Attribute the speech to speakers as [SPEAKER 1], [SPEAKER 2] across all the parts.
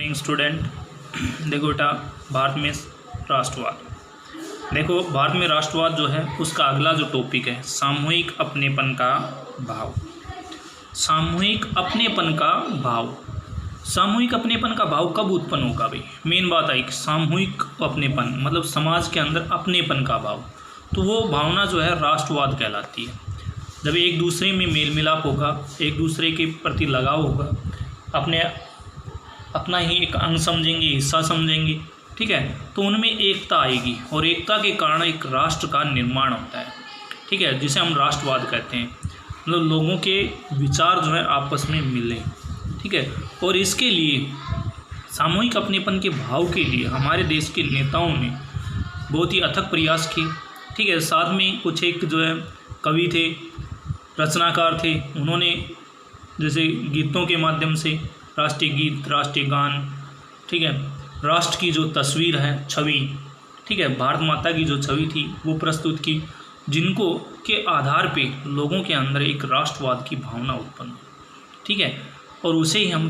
[SPEAKER 1] Morning student. देखो बेटा, भारत में राष्ट्रवाद। देखो, भारत में राष्ट्रवाद जो है उसका अगला जो टॉपिक है सामूहिक अपनेपन का भाव। सामूहिक अपनेपन का भाव। सामूहिक अपनेपन का भाव कब उत्पन्न होगा भाई? मेन बात आई कि सामूहिक अपनेपन मतलब समाज के अंदर अपनेपन का भाव, तो वो भावना जो है राष्ट्रवाद कहलाती है। जब एक दूसरे में मेल मिलाप होगा, एक दूसरे के प्रति लगाव होगा, अपना ही एक अंग समझेंगे, हिस्सा समझेंगे, ठीक है, तो उनमें एकता आएगी और एकता के कारण एक राष्ट्र का निर्माण होता है, ठीक है, जिसे हम राष्ट्रवाद कहते हैं। मतलब लोगों के विचार जो है आपस में मिलें, ठीक है। और इसके लिए सामूहिक अपनेपन के भाव के लिए हमारे देश के नेताओं ने बहुत ही अथक प्रयास किए, ठीक है। साथ में कुछ एक जो है कवि थे, रचनाकार थे, उन्होंने जैसे गीतों के माध्यम से राष्ट्रीय गीत, राष्ट्रीय गान, ठीक है, राष्ट्र की जो तस्वीर है, छवि, ठीक है, भारत माता की जो छवि थी वो प्रस्तुत की, जिनको के आधार पे लोगों के अंदर एक राष्ट्रवाद की भावना उत्पन्न, ठीक है। और उसे ही हम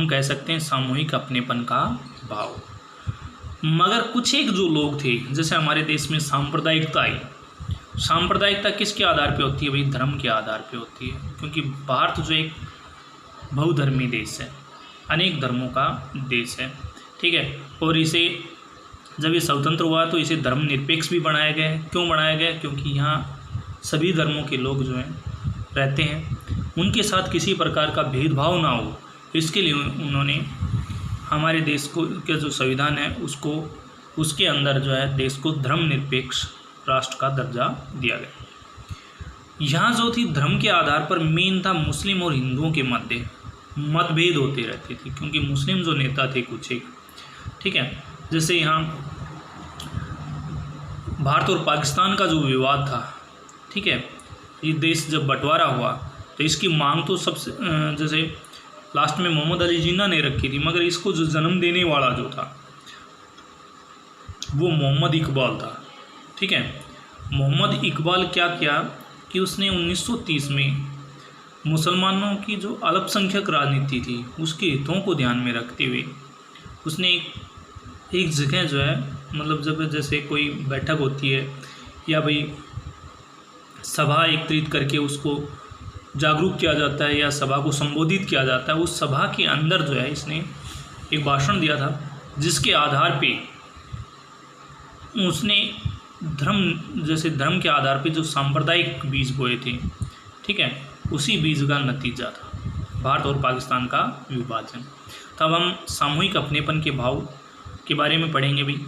[SPEAKER 1] कह सकते हैं सामूहिक अपनेपन का भाव। मगर कुछ एक जो लोग थे, जैसे हमारे देश में सांप्रदायिकता आई। सांप्रदायिकता किसके आधार पे होती है भाई? धर्म के आधार पे होती है, क्योंकि भारत जो एक बहुधर्मी देश है, अनेक धर्मों का देश है, ठीक है। और इसे जब ये स्वतंत्र हुआ तो इसे धर्मनिरपेक्ष भी बनाया गया है। क्यों बनाया गया? क्योंकि यहाँ सभी धर्मों के लोग जो हैं रहते हैं, उनके साथ किसी प्रकार का भेदभाव ना हो, इसके लिए उन्होंने हमारे देश को के जो संविधान है उसके अंदर जो है देश को धर्मनिरपेक्ष राष्ट्र का दर्जा दिया गया। यहाँ जो थी धर्म के आधार पर मेन था मुस्लिम और हिंदुओं के मध्य मतभेद होते रहते थे, क्योंकि मुस्लिम जो नेता थे कुछ एक, ठीक है, जैसे यहाँ भारत और पाकिस्तान का जो विवाद था, ठीक है, ये देश जब बंटवारा हुआ तो इसकी मांग तो सबसे जैसे लास्ट में मोहम्मद अली जिन्ना ने रखी थी, मगर इसको जो जन्म देने वाला जो था वो मोहम्मद इकबाल था, ठीक है। मोहम्मद इकबाल क्या किया कि उसने 1930 में मुसलमानों की जो अल्पसंख्यक राजनीति थी उसके हितों को ध्यान में रखते हुए उसने एक जगह जो है, मतलब जब जैसे कोई बैठक होती है या भाई सभा एकत्रित करके उसको जागरूक किया जाता है या सभा को संबोधित किया जाता है, उस सभा के अंदर जो है इसने एक भाषण दिया था, जिसके आधार पे उसने धर्म के आधार पे जो सांप्रदायिक बीज बोए थे, ठीक है, उसी बीज का नतीजा था भारत और पाकिस्तान का विभाजन। तब हम सामूहिक अपनेपन के भाव के बारे में पढ़ेंगे भी।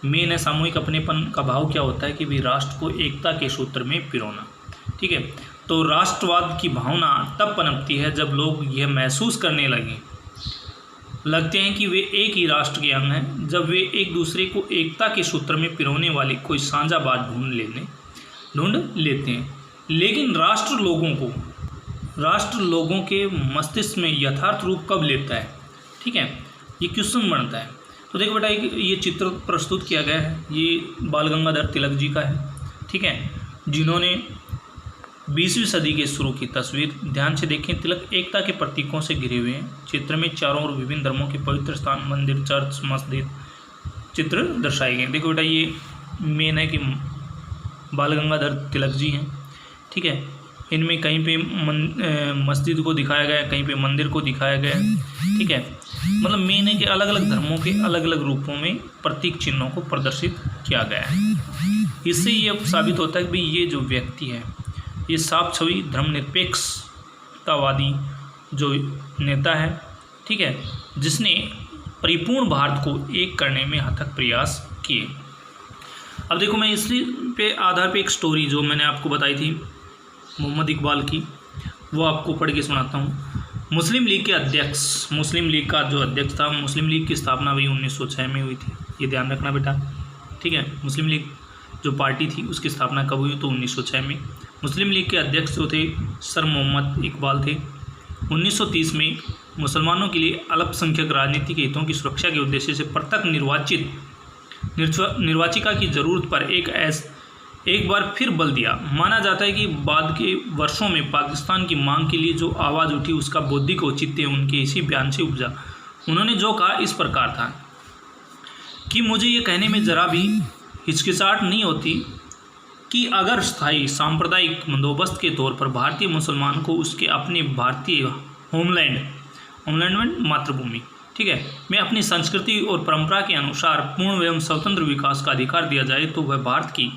[SPEAKER 1] मेन है सामूहिक अपनेपन का भाव क्या होता है कि भी राष्ट्र को एकता के सूत्र में पिरोना, ठीक है। तो राष्ट्रवाद की भावना तब पनपती है जब लोग यह महसूस करने लगते हैं कि वे एक ही राष्ट्र के अंग हैं, जब वे एक दूसरे को एकता के सूत्र में पिरोने वाली कोई साझा बात ढूंढ लेते हैं। लेकिन राष्ट्र लोगों के मस्तिष्क में यथार्थ रूप कब लेता है, ठीक है, ये क्वेश्चन बनता है। तो देखो बेटा, ये चित्र प्रस्तुत किया गया है, ये बाल गंगाधर तिलक जी का है, ठीक है, जिन्होंने 20वीं सदी के शुरू की तस्वीर ध्यान से देखें। तिलक एकता के प्रतीकों से घिरे हुए हैं। चित्र में चारों ओर विभिन्न धर्मों के पवित्र स्थान, मंदिर, चर्च, मस्जिद चित्र दर्शाए गए। देखो बेटा, ये मेन है कि बाल गंगाधर तिलक जी हैं, ठीक है। इनमें कहीं पे मस्जिद को दिखाया गया है, कहीं पे मंदिर को दिखाया गया है, ठीक है। मतलब मेन है कि अलग अलग धर्मों के अलग अलग रूपों में प्रतीक चिन्हों को प्रदर्शित किया गया है। इससे ये साबित होता है कि भाई ये जो व्यक्ति है ये साफ छवि धर्मनिरपेक्षतावादी जो नेता है, ठीक है, जिसने परिपूर्ण भारत को एक करने में अथक प्रयास किए। अब देखो, मैं इसी पे आधार पे एक स्टोरी जो मैंने आपको बताई थी मोहम्मद इकबाल की, वो आपको पढ़ के सुनाता हूँ। मुस्लिम लीग का जो अध्यक्ष था, मुस्लिम लीग की स्थापना भी 1906 में हुई थी, ये ध्यान रखना बेटा, ठीक है। मुस्लिम लीग जो पार्टी थी उसकी स्थापना कब हुई? तो 1906 में। मुस्लिम लीग के अध्यक्ष जो थे सर मोहम्मद इकबाल थे। 1930 में मुसलमानों के लिए अल्पसंख्यक राजनीति के हितों की सुरक्षा के उद्देश्य से पृथक निर्वाचिका की जरूरत पर एक बार फिर बल दिया। माना जाता है कि बाद के वर्षों में पाकिस्तान की मांग के लिए जो आवाज़ उठी उसका बौद्धिक औचित्य उनके इसी बयान से उपजा। उन्होंने जो कहा इस प्रकार था कि मुझे ये कहने में ज़रा भी हिचकिचाहट नहीं होती कि अगर स्थायी सांप्रदायिक बंदोबस्त के तौर पर भारतीय मुसलमान को उसके अपने भारतीय होमलैंड में मातृभूमि, ठीक है, में अपनी संस्कृति और परंपरा के अनुसार पूर्ण एवं स्वतंत्र विकास का अधिकार दिया जाए तो वह भारत की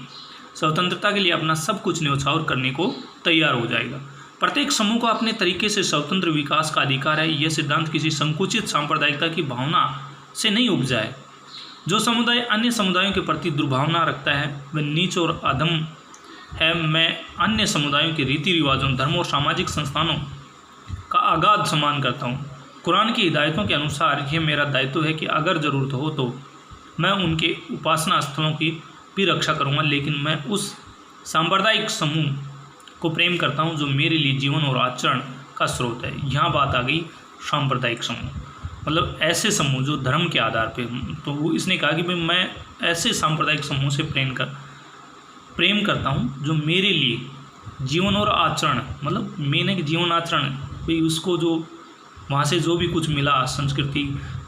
[SPEAKER 1] स्वतंत्रता के लिए अपना सब कुछ न्यौछावर करने को तैयार हो जाएगा। प्रत्येक समूह को अपने तरीके से स्वतंत्र विकास का अधिकार है। यह सिद्धांत किसी संकुचित सांप्रदायिकता की भावना से नहीं उपजा है। जो समुदाय अन्य समुदायों के प्रति दुर्भावना रखता है वह नीच और अधम है। मैं अन्य समुदायों के रीति रिवाजों, धर्म और सामाजिक संस्थानों का अगाध सम्मान करता हूँ। कुरान की हिदायतों के अनुसार यह मेरा दायित्व है कि अगर ज़रूरत हो तो मैं उनके उपासना स्थलों की भी रक्षा करूँगा, लेकिन मैं उस सांप्रदायिक समूह को प्रेम करता हूँ जो मेरे लिए जीवन और आचरण का स्रोत है। यहाँ बात आ गई सांप्रदायिक समूह, मतलब ऐसे समूह जो धर्म के आधार पे। तो वो इसने कहा कि भाई मैं ऐसे सांप्रदायिक समूह से प्रेम करता हूँ जो मेरे लिए जीवन और आचरण, मतलब मैंने जीवन आचरण भाई उसको जो वहाँ से जो भी कुछ मिला, संस्कृति,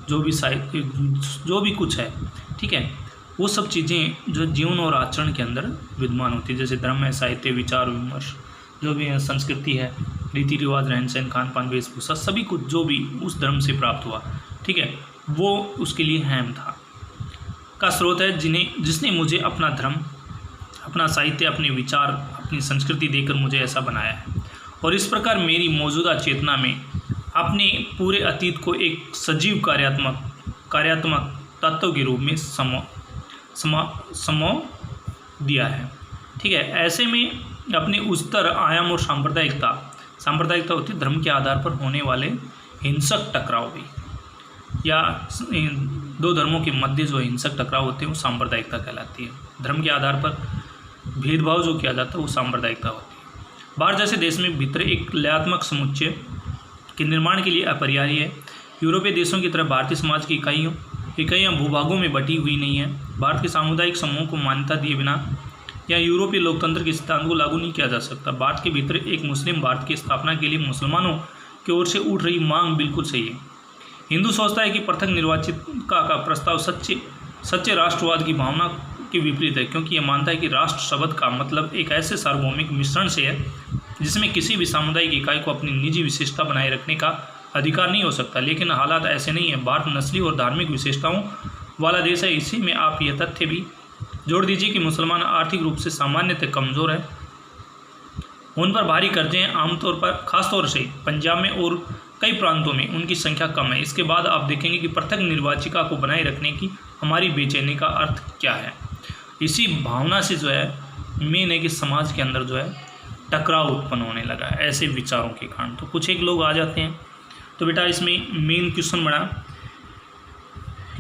[SPEAKER 1] जो भी साहित्य, जो भी कुछ है, ठीक है, वो सब चीज़ें जो जीवन और आचरण के अंदर विद्यमान होती है, जैसे धर्म है, साहित्य, विचार विमर्श, जो भी है, संस्कृति है, रीति रिवाज, रहन सहन, खान पान, वेशभूषा, सभी कुछ जो भी उस धर्म से प्राप्त हुआ, ठीक है, वो उसके लिए अहम था का स्रोत है, जिसने मुझे अपना धर्म, अपना साहित्य, अपने विचार, अपनी संस्कृति देकर मुझे ऐसा बनाया है। और इस प्रकार मेरी मौजूदा चेतना में अपने पूरे अतीत को एक सजीव कार्यात्मक तत्व के रूप में समो दिया है, ठीक है। ऐसे में अपने उच्चतर आयाम और सांप्रदायिकता होती है धर्म के आधार पर होने वाले हिंसक टकराव भी, या दो धर्मों के मध्य जो हिंसक टकराव होते हैं वो सांप्रदायिकता कहलाती है। धर्म के आधार पर भेदभाव जो किया जाता है वो सांप्रदायिकता होती है। भारत जैसे देश में भीतर एक लयात्मक समुच्चय के निर्माण के लिए अपरिहार्य है। यूरोपीय देशों की तरह भारतीय समाज की इकाइयाँ भूभागों में बटी हुई नहीं है। भारत के सामुदायिक समूह को मान्यता दिए बिना या यूरोपीय लोकतंत्र के सिद्धांत को लागू नहीं किया जा सकता। भारत के भीतर एक मुस्लिम भारत की स्थापना के लिए मुसलमानों की ओर से उठ रही मांग बिल्कुल सही है। हिंदू सोचता है कि पृथक निर्वाचित का प्रस्ताव सच्चे राष्ट्रवाद की भावना के विपरीत है, क्योंकि यह मानता है कि राष्ट्र शब्द का मतलब एक ऐसे सार्वभौमिक मिश्रण से है जिसमें किसी भी सामुदायिक इकाई को अपनी निजी विशेषता बनाए रखने का अधिकार नहीं हो सकता। लेकिन हालात ऐसे नहीं है। भारत नस्ली और धार्मिक विशेषताओं वाला देश है। इसी में आप यह तथ्य भी जोड़ दीजिए कि मुसलमान आर्थिक रूप से सामान्यतः कमज़ोर है, उन पर भारी कर्जे हैं। आमतौर पर खासतौर से पंजाब में और कई प्रांतों में उनकी संख्या कम है। इसके बाद आप देखेंगे कि पृथक निर्वाचिका को बनाए रखने की हमारी बेचैनी का अर्थ क्या है। इसी भावना से जो है मेन है कि समाज के अंदर जो है टकराव उत्पन्न होने लगा है ऐसे विचारों के कारण। तो कुछ एक लोग आ जाते हैं। तो बेटा इसमें मेन क्वेश्चन बना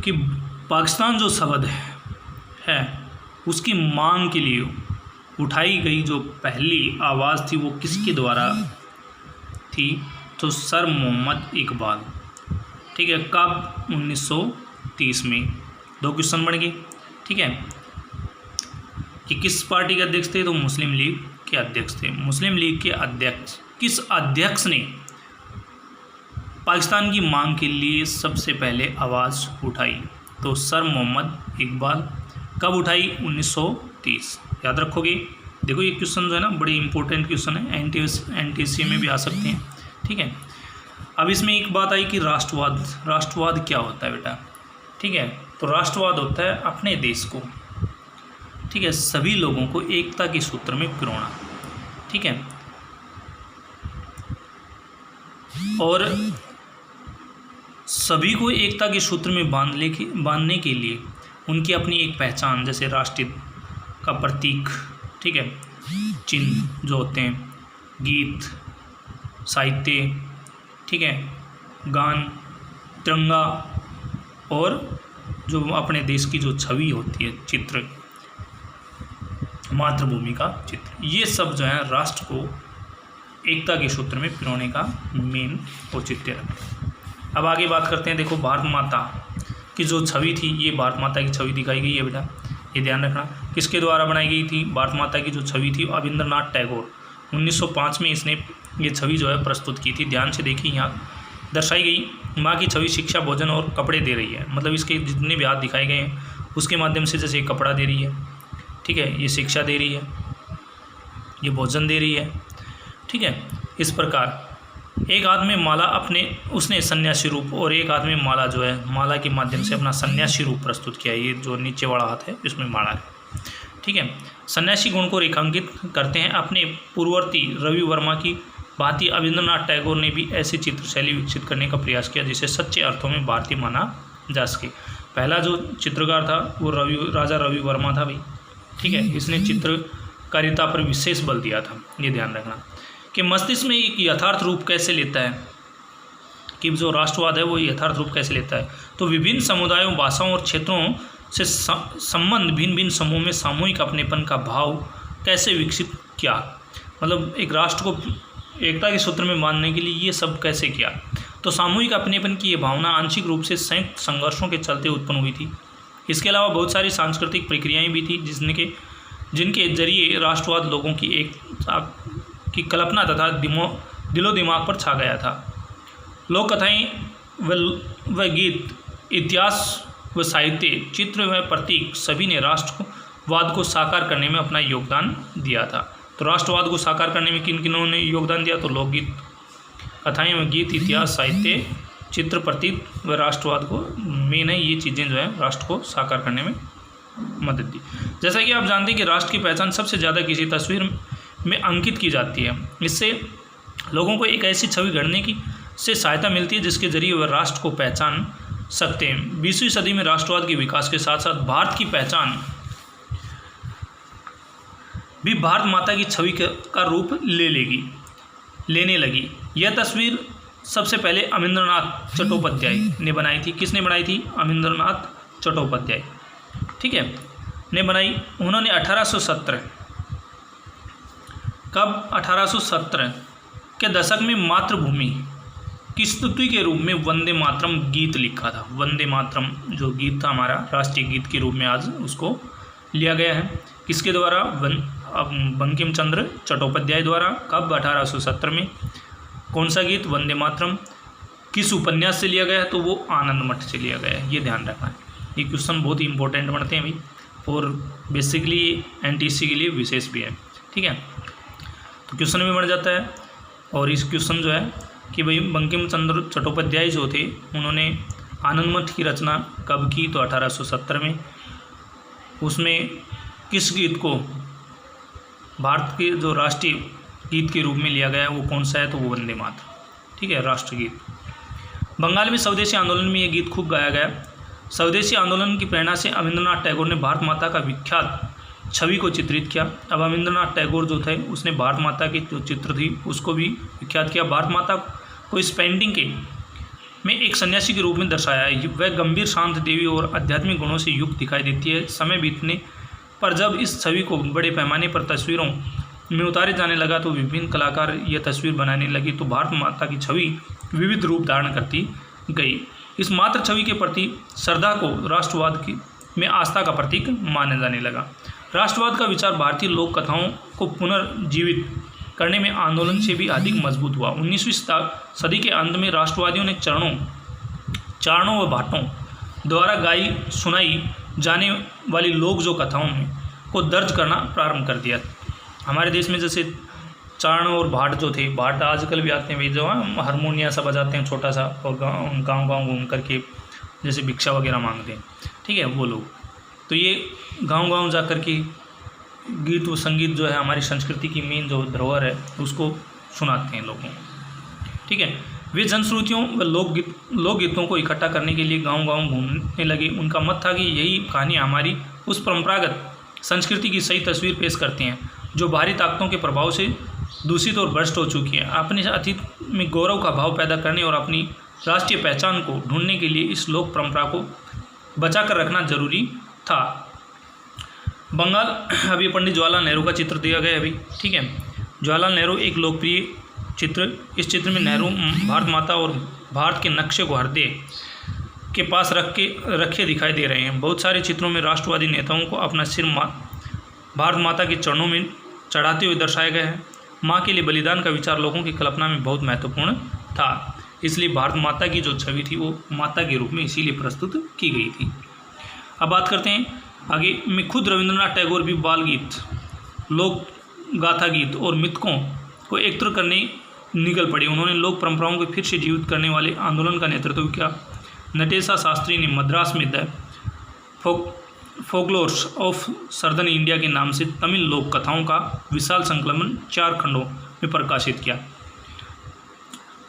[SPEAKER 1] कि पाकिस्तान जो शब्द है उसकी मांग के लिए उठाई गई जो पहली आवाज़ थी वो किसके द्वारा थी? तो सर मोहम्मद इकबाल, ठीक है। कब? 1930 में। दो क्वेश्चन बढ़ गए, ठीक है। कि किस पार्टी के अध्यक्ष थे? तो मुस्लिम लीग के अध्यक्ष थे। मुस्लिम लीग के अध्यक्ष, किस अध्यक्ष ने पाकिस्तान की मांग के लिए सबसे पहले आवाज़ उठाई? तो सर मोहम्मद इकबाल। कब उठाई? 1930। याद रखोगे। देखो ये क्वेश्चन जो है ना बड़ी इंपॉर्टेंट क्वेश्चन है, एनटीएससी में भी आ सकते हैं, ठीक है। अब इसमें एक बात आई कि राष्ट्रवाद क्या होता है बेटा, ठीक है। तो राष्ट्रवाद होता है अपने देश को, ठीक है, सभी लोगों को एकता के सूत्र में पिरोना, ठीक है। और सभी को एकता के सूत्र में बांधने के लिए उनकी अपनी एक पहचान, जैसे राष्ट्र का प्रतीक, ठीक है, चिन्ह जो होते हैं, गीत, साहित्य, ठीक है, गान, तिरंगा, और जो अपने देश की जो छवि होती है, चित्र, मातृभूमि का चित्र, ये सब जो है राष्ट्र को एकता के सूत्र में पिरोने का मेन औचित्य रखते। अब आगे बात करते हैं। देखो भारत माता की जो छवि थी, ये भारत माता की छवि दिखाई गई है बेटा, ये ध्यान रखना। किसके द्वारा बनाई गई थी भारत माता की जो छवि थी? रविंद्रनाथ टैगोर। 1905 में इसने ये छवि जो है प्रस्तुत की थी। ध्यान से देखिए यहाँ दर्शाई गई माँ की छवि शिक्षा, भोजन और कपड़े दे रही है। मतलब इसके जितने भी हाथ दिखाए गए हैं उसके माध्यम से, जैसे कपड़ा दे रही है, ठीक है, ये शिक्षा दे रही है, ये भोजन दे रही है, ठीक है। इस प्रकार एक हाथ में माला उसने सन्यासी रूप, और एक हाथ में माला जो है माला के माध्यम से अपना सन्यासी रूप प्रस्तुत किया है। ये जो नीचे वाला हाथ है इसमें माला है, ठीक है। सन्यासी गुण को रेखांकित करते हैं। अपने पूर्ववर्ती रवि वर्मा की भांति रविंद्रनाथ टैगोर ने भी ऐसी चित्र शैली विकसित करने का प्रयास किया जिसे सच्चे अर्थों में भारतीय माना जा सके। पहला जो चित्रकार था वो राजा रवि वर्मा था भाई, ठीक है। इसने चित्रकारिता पर विशेष बल दिया था। ये ध्यान रखना कि मस्तिष्क में एक यथार्थ रूप कैसे लेता है, कि जो राष्ट्रवाद है वो यथार्थ रूप कैसे लेता है। तो विभिन्न समुदायों, भाषाओं और क्षेत्रों से संबंध, भिन्न भिन्न समूह में सामूहिक अपनेपन का भाव कैसे विकसित किया। मतलब एक राष्ट्र को एकता के सूत्र में बांधने के लिए ये सब कैसे किया। तो सामूहिक अपनेपन की ये भावना आंशिक रूप से संयुक्त संघर्षों के चलते उत्पन्न हुई थी। इसके अलावा बहुत सारी सांस्कृतिक प्रक्रियाएं भी थी जिनके जरिए राष्ट्रवाद लोगों की एक कल्पना तथा दिलो दिमाग पर छा गया था। लोक कथाएँ व गीत, इतिहास व साहित्य, चित्र व प्रतीक सभी ने राष्ट्रवाद को साकार करने में अपना योगदान दिया था। तो राष्ट्रवाद को साकार करने में किन किनों ने योगदान दिया, तो लोकगीत, कथाएँ व गीत, इतिहास, साहित्य, चित्र, प्रतीक व राष्ट्रवाद को मेन है, ये चीज़ें जो है राष्ट्र को साकार करने में मदद दी। जैसा कि आप जानते हैं कि राष्ट्र की पहचान सबसे ज़्यादा किसी तस्वीर में अंकित की जाती है। इससे लोगों को एक ऐसी छवि गढ़ने की से सहायता मिलती है जिसके जरिए वह राष्ट्र को पहचान सकते हैं। 20वीं सदी में राष्ट्रवाद के विकास के साथ साथ भारत की पहचान भी भारत माता की छवि का रूप लेने लगी। यह तस्वीर सबसे पहले अमिंद्रनाथ चट्टोपाध्याय ने बनाई थी। किसने बनाई थी? अमिंद्रनाथ चट्टोपाध्याय, ठीक है, ने बनाई। उन्होंने 1870 के दशक में मातृभूमि की स्तुति के रूप में वंदे मातरम गीत लिखा था। वंदे मातरम जो गीत था हमारा राष्ट्रीय गीत के रूप में आज उसको लिया गया है। किसके द्वारा? बंकिम चंद्र चट्टोपाध्याय द्वारा। कब? 1870 में। कौन सा गीत? वंदे मातरम। किस उपन्यास से लिया गया है? तो वो आनंद मठ से लिया गया है। ये ध्यान रखना है। ये क्वेश्चन बहुत ही इंपॉर्टेंट बनते हैं भाई, और बेसिकली एनटीसी के लिए विशेष भी है, ठीक है। तो क्वेश्चन भी बन जाता है। और इस क्वेश्चन जो है कि भाई बंकिम चंद्र चट्टोपाध्याय जो थे उन्होंने आनंद मठ की रचना कब की? तो 1870 में। उसमें किस गीत को भारत के जो राष्ट्रीय गीत के रूप में लिया गया है वो कौन सा है? तो वो वंदे मातरम, ठीक है, राष्ट्रगीत। बंगाल में स्वदेशी आंदोलन में ये गीत खूब गाया गया। स्वदेशी आंदोलन की प्रेरणा से अविंद्रनाथ टैगोर ने भारत माता का विख्यात छवि को चित्रित किया। अब अविंद्रनाथ टैगोर जो थे उसने भारत माता की जो चित्र थी उसको भी विख्यात किया। भारत माता को इस पेंटिंग में एक सन्यासी के रूप में दर्शाया है। वह गंभीर, शांत, देवी और आध्यात्मिक गुणों से युक्त दिखाई देती है। समय बीतने पर जब इस छवि को बड़े पैमाने पर तस्वीरों में उतारे जाने लगा तो विभिन्न कलाकार यह तस्वीर बनाने लगी, तो भारत माता की छवि विविध रूप धारण करती गई। इस मातृ छवि के प्रति श्रद्धा को राष्ट्रवाद में आस्था का प्रतीक माना जाने लगा। राष्ट्रवाद का विचार भारतीय लोक कथाओं को पुनर्जीवित करने में आंदोलन से भी अधिक मजबूत हुआ। 19वीं सदी के अंत में राष्ट्रवादियों ने चारणों व भाटों द्वारा गाई सुनाई जाने वाली लोक जो कथाओं में को दर्ज करना प्रारंभ कर दिया। हमारे देश में जैसे चारण और भाट जो थे, भाट आजकल भी आते हैं भाई, जो हारमोनिया सा बजाते हैं छोटा सा, और गांव घूम करके जैसे भिक्षा वगैरह मांगते हैं, ठीक है, वो लोग। तो ये गांव जा कर के गीत व संगीत जो है हमारी संस्कृति की मेन जो धरोहर है उसको सुनाते हैं लोगों को, ठीक है। वे जनश्रुतियों व लोकगीतों को इकट्ठा करने के लिए गांव घूमने लगे। उनका मत था कि यही कहानी हमारी उस परंपरागत संस्कृति की सही तस्वीर पेश करती हैं जो बाहरी ताकतों के प्रभाव से दूषित और भ्रष्ट हो चुकी है। अपने अतीत में गौरव का भाव पैदा करने और अपनी राष्ट्रीय पहचान को ढूंढने के लिए इस लोक परंपरा को बचा कर रखना जरूरी था। बंगाल, अभी पंडित जवाहरलाल नेहरू का चित्र दिया गया है अभी, ठीक है। जवाहरलाल नेहरू एक लोकप्रिय चित्र। इस चित्र में नेहरू भारत माता और भारत के नक्शे को हृदय के पास रखे दिखाई दे रहे हैं। बहुत सारे चित्रों में राष्ट्रवादी नेताओं को अपना सिर भारत माता के चरणों में चढ़ाते हुए दर्शाया गया है। माँ के लिए बलिदान का विचार लोगों की कल्पना में बहुत महत्वपूर्ण था। इसलिए भारत माता की जो छवि थी वो माता के रूप में इसीलिए प्रस्तुत की गई थी। अब बात करते हैं आगे में। खुद रविंद्रनाथ टैगोर भी बाल गीत, लोक गाथा गीत और मिथकों को एकत्र करने निकल पड़े। उन्होंने लोक परंपराओं को फिर से जीवित करने वाले आंदोलन का नेतृत्व किया। नटेशा शास्त्री ने मद्रास में the folklores of southern India के नाम से तमिल लोक कथाओं का विशाल संकलन 4 खंडों में प्रकाशित किया।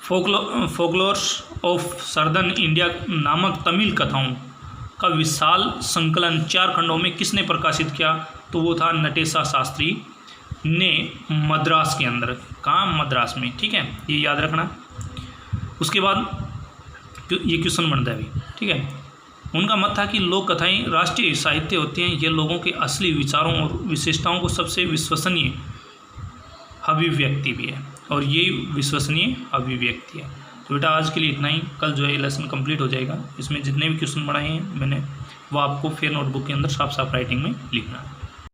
[SPEAKER 1] फोकलोर्स ऑफ सर्दर्न इंडिया नामक तमिल कथाओं का विशाल संकलन 4 खंडों में किसने प्रकाशित किया? तो वो था नटेशा शास्त्री ने मद्रास के अंदर। कहाँ? मद्रास में। ठीक है, ये याद रखना। उसके बाद ये क्वेश्चन बनता है अभी। ठीक है, उनका मत था कि लोक कथाएँ राष्ट्रीय साहित्य होती हैं। ये लोगों के असली विचारों और विशेषताओं को सबसे विश्वसनीय अभिव्यक्ति भी है, और ये विश्वसनीय अभिव्यक्ति है। तो बेटा आज के लिए इतना ही। कल जो है लेसन कंप्लीट हो जाएगा। इसमें जितने भी क्वेश्चन बनाए हैं मैंने वो आपको फिर नोटबुक के अंदर साफ साफ राइटिंग में लिखना है।